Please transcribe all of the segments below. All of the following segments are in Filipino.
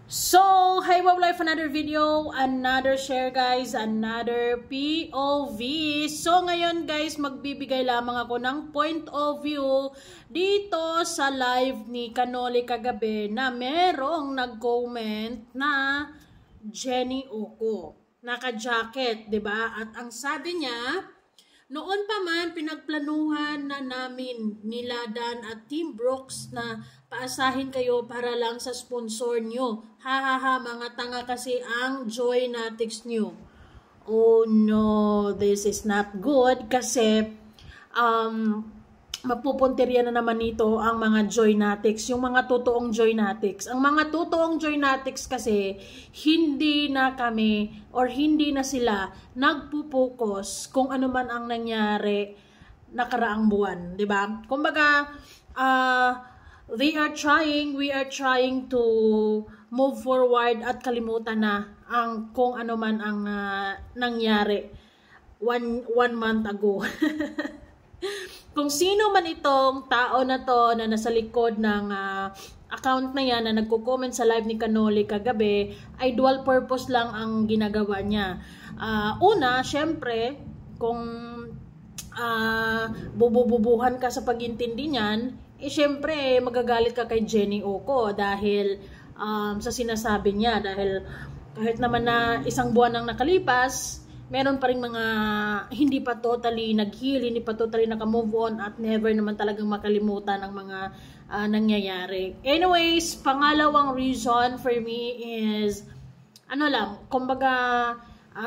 So, hi Wow Life, another video, another share guys, another POV. So, ngayon guys, magbibigay lamang ako ng point of view dito sa live ni Kanoli kagabi na merong nag-comment na Jenny Oco. Naka-jacket, 'di ba? At ang sabi niya, noon pa man pinagplanuhan na namin nila Dan at Team Brooks na paasahin kayo para lang sa sponsor nyo. Hahaha, mga tanga kasi ang Joynatics nyo. Oh no, this is not good kasi mapupuntirya na naman nito ang mga Joynatics, yung mga totoong Joynatics. Ang mga totoong Joynatics kasi hindi na kami or hindi na sila nagpupokus kung ano man ang nangyari nakaraang buwan, 'di ba? Kumbaga, we are trying to move forward at kalimutan na ang kung ano man ang nangyari one month ago. Kung sino man itong tao na to na nasa likod ng account na yan na nagko-comment sa live ni Kanoli kagabi, ay dual purpose lang ang ginagawa niya. Una, syempre, kung bubububuhan ka sa pag-intindi niyan, syempre magagalit ka kay Jenny Oco dahil sa sinasabi niya, dahil kahit naman na isang buwan nang nakalipas, meron pa rin mga hindi pa totally nag-heal, hindi pa totally naka-move on at never naman talagang makalimutan ang mga nangyayari. Anyways, pangalawang reason for me is kumbaga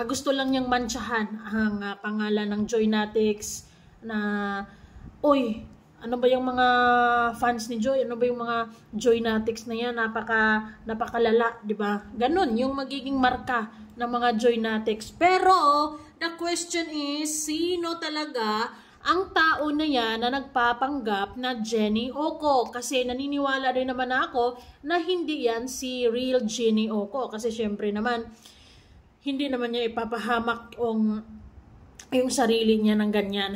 gusto lang niyang mantsahan ang pangalan ng Joynatics na ano ba yung mga fans ni Joy? Ano ba yung mga Joynatics na yan? Napakalala, di ba? Ganun, yung magiging marka ng mga Joynatics. Pero, the question is, sino talaga ang tao na yan na nagpapanggap na Jenny Oco? Kasi naniniwala rin naman ako na hindi yan si real Jenny Oco. Kasi syempre naman, hindi naman niya ipapahamak yung sarili niya ng ganyan.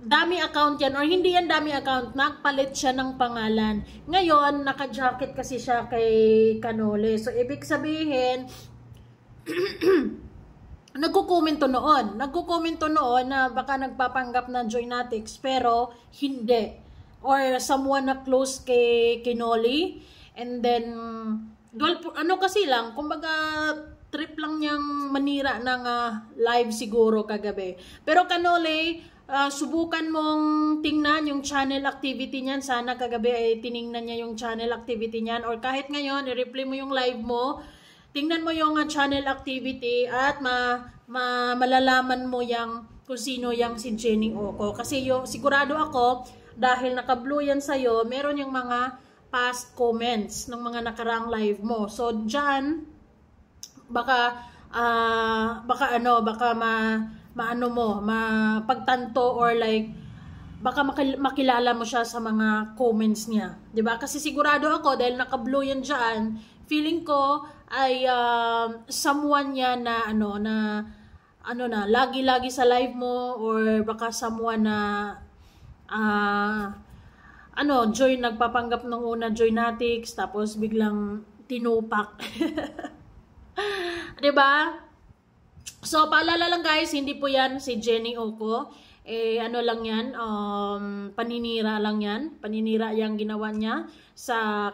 Dami account yan, or hindi yan dami account, nagpalit siya ng pangalan. Ngayon, naka-jacket kasi siya kay Kanoli. So, ibig sabihin, nagkukomento noon na baka nagpapanggap na Joynatics, pero hindi. Or someone na close kay Kanoli. And then, kasi lang, kumbaga, trip lang niyang manira ng live siguro kagabi. Pero Kanoli, subukan mong tingnan yung channel activity niyan. Sana kagabi ay tiningnan niya yung channel activity niyan. Or kahit ngayon, i-replay mo yung live mo. Tingnan mo yung channel activity at malalaman mo kung sino yung si Jenny Oco. Kasi sigurado ako, dahil naka-blue yan sa'yo, meron yung mga past comments ng mga nakaraang live mo. So, dyan, baka mapagtanto or like baka makilala mo siya sa mga comments niya, 'di ba? Kasi sigurado ako dahil naka-blue yan diyan, feeling ko ay someone yan na lagi-lagi sa live mo, or baka someone na nagpapanggap ng una Joynatics tapos biglang tinupak. Diba? So, paalala lang guys, hindi po yan si Jenny Oco. Lang yan, paninira lang yan. Paninira yung ginawa niya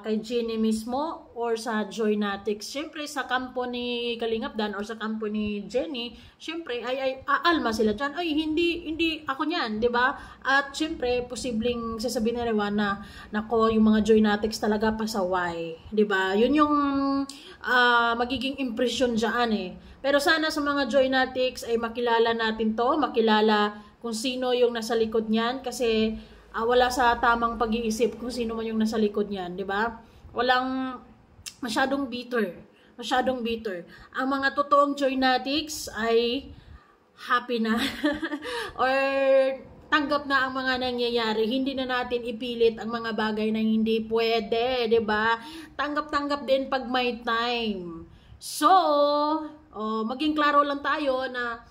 kay Jenny mismo or sa Joynatics. Siyempre, sa kampo ni Kalingap Dan or sa kampo ni Jenny, siyempre, ay aalma sila dyan. Ay, hindi ako niyan, di ba? At siyempre, posibleng sasabihin nila na, nako, yung mga Joynatics talaga pasaway. Di ba? Yun yung magiging impression dyan eh. Pero sana sa mga Joynatics ay makilala natin to, makilala kung sino yung nasa likod niyan, kasi wala sa tamang pag-iisip kung sino man yung nasa likod niyan, di ba? Walang masyadong bitter. Ang mga totoong Joynatics ay happy na or tanggap na ang mga nangyayari. Hindi na natin ipilit ang mga bagay na hindi pwede, 'di ba? Tanggap-tanggap din pag may time. So, maging klaro lang tayo na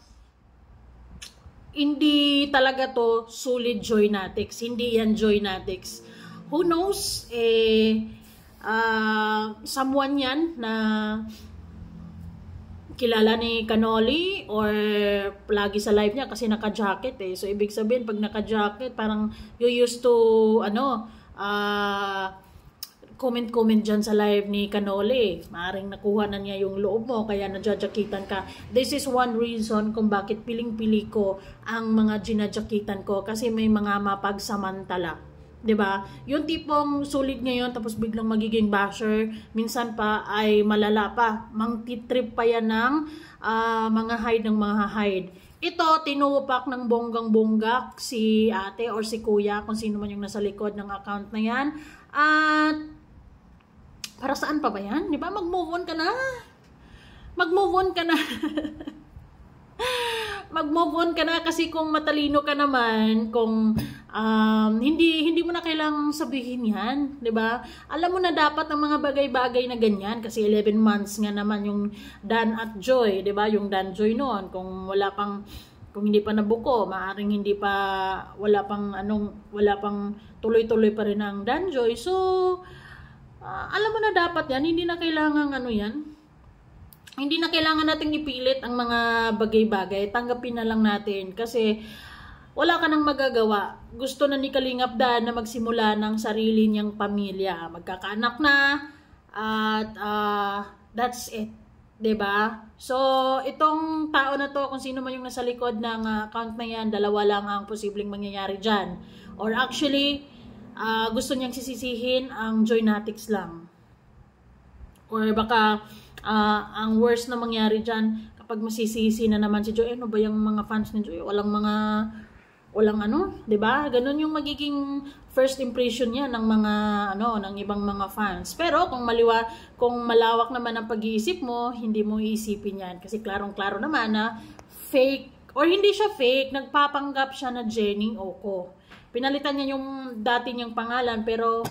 hindi talaga to solid Joynatics. Hindi yan Joynatics. Who knows? someone yan na kilala ni Canoli or lagi sa live niya kasi naka-jacket eh. So, ibig sabihin, pag naka-jacket, parang you used to, comment dyan sa live ni Canoli. Maaring nakuha na niya yung loob mo, kaya nadjajakitan ka. This is one reason kung bakit piling-pili ko ang mga ginadjakitan ko kasi may mga mapagsamantala. 'Di ba? Yung tipong sulit ngayon tapos biglang magiging basher, minsan pa ay malala pa. Mangtitrip pa yan ng mga hide. Ito, tinupak ng bonggang-bongga si ate or si kuya, kung sino man yung nasa likod ng account na yan. At para saan pa ba yan? 'Di ba? Mag-move on ka na. Mag-move on ka na. Mag-move on ka na kasi kung matalino ka naman, kung hindi mo na kailangang sabihin yan, 'di ba? Alam mo na dapat ang mga bagay-bagay na ganyan kasi 11 months nga naman yung Dan at Joy, 'di ba? Yung Dan Joy noon, kung hindi pa nabuko, maaring wala pang tuloy-tuloy pa rin ang Dan Joy. So alam mo na dapat yan, hindi na kailangang hindi na kailangan nating ipilit ang mga bagay-bagay. Tanggapin na lang natin kasi wala ka nang magagawa. Gusto na ni Kalingap Dan na magsimula ng sarili niyang pamilya. Magkakaanak na at that's it. 'Di ba? So, itong tao na to, kung sino man yung nasa likod ng account na yan, dalawa lang ang posibleng mangyayari dyan. Or actually, gusto niyang sisisihin ang Joynatics lang. Or baka ang worst na mangyari dyan, kapag masisisi na naman si Joy, ano ba yung mga fans ni Joy? Walang 'di ba? Ganun yung magiging first impression niya ng mga ng ibang mga fans. Pero kung malawak naman ang pag-iisip mo, hindi mo iisipin 'yan kasi klarong-klaro naman na fake or hindi siya fake, nagpapanggap siya na Jenny Oco. Pinalitan niya yung dati niyang pangalan pero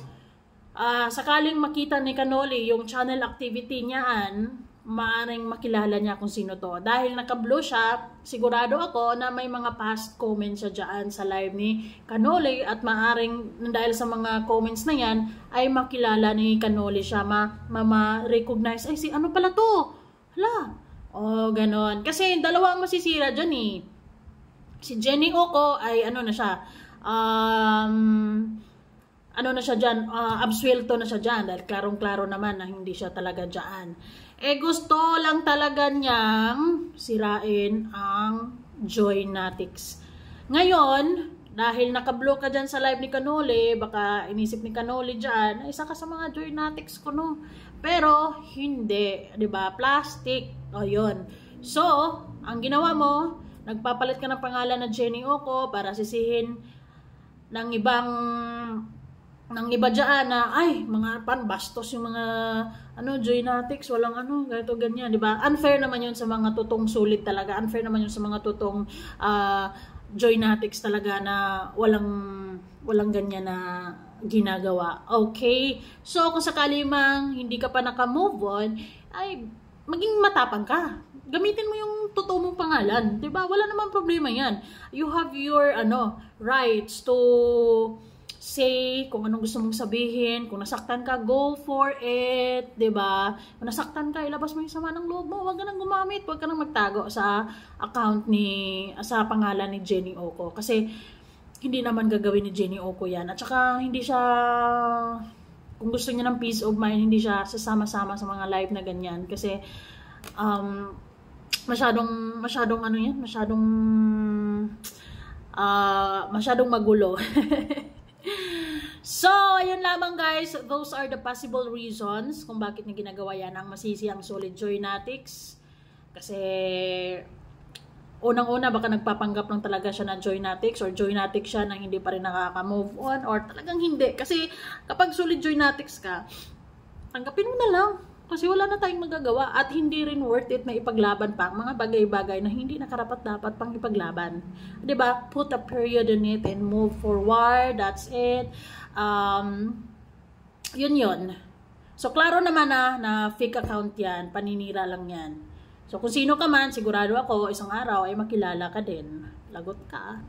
sakaling makita ni Canoli yung channel activity niyaan, maaring makilala niya kung sino to. Dahil naka-blue siya, sigurado ako na may mga past comments siya dyan sa live ni Canoli at maaring dahil sa mga comments na yan ay makilala ni Canoli siya, ma-recognize, ay si ano pala to? Hala, ganon. Kasi dalawa ang masisira dyan eh. Si Jenny Oco ay absuelto na siya dyan dahil klarong-klaro naman na hindi siya talaga dyan. Gusto lang talaga niyang sirain ang Joynatics. Ngayon, dahil naka-block ka dyan sa live ni Canoli, baka inisip ni Canoli dyan, isa ka sa mga Joynatics ko, no? Pero, hindi. 'Di ba? Plastic. Yun. So, ang ginawa mo, nagpapalit ka ng pangalan na Jenny Oco para sisihin ng iba dyan na, ay, mga bastos yung mga, Joynatics, walang ganito, ganyan, di ba? Unfair naman yun sa mga tutong sulit talaga. Unfair naman yun sa mga tutong Joynatics talaga na walang ganyan na ginagawa. Okay? So, kung sakali mang hindi ka pa naka-move on, ay, maging matapang ka. Gamitin mo yung totoo mong pangalan. Di ba? Wala namang problema yan. You have your, rights to say kung anong gusto mong sabihin. Kung nasaktan ka, go for it, 'di ba? Kung nasaktan ka, ilabas mo yung sama ng loob mo. Huwag ka nang gumamit, huwag ka nang magtago sa sa pangalan ni Jenny Oco kasi hindi naman gagawin ni Jenny Oco 'yan. At saka hindi siya, kung gusto niya ng peace of mind, hindi siya sasama-sama sa mga live na ganyan kasi masyadong magulo. So, ayun lamang guys. Those are the possible reasons kung bakit niya ginagawa yan ang masisi ang solid Joynatics. Kasi, unang-una, baka nagpapanggap lang talaga siya ng Joynatics or Joynatics siya nang hindi pa rin nakaka-move on or talagang hindi. Kasi, kapag solid Joynatics ka, tanggapin mo na lang. Kasi wala na tayong magagawa at hindi rin worth it na ipaglaban pa ang mga bagay-bagay na hindi nakarapat-dapat pang ipaglaban. 'Di ba? Put a period on it and move forward. That's it. Yun. So, klaro naman na fake account yan. Paninira lang yan. So, kung sino ka man, sigurado ako, isang araw ay makilala ka din. Lagot ka.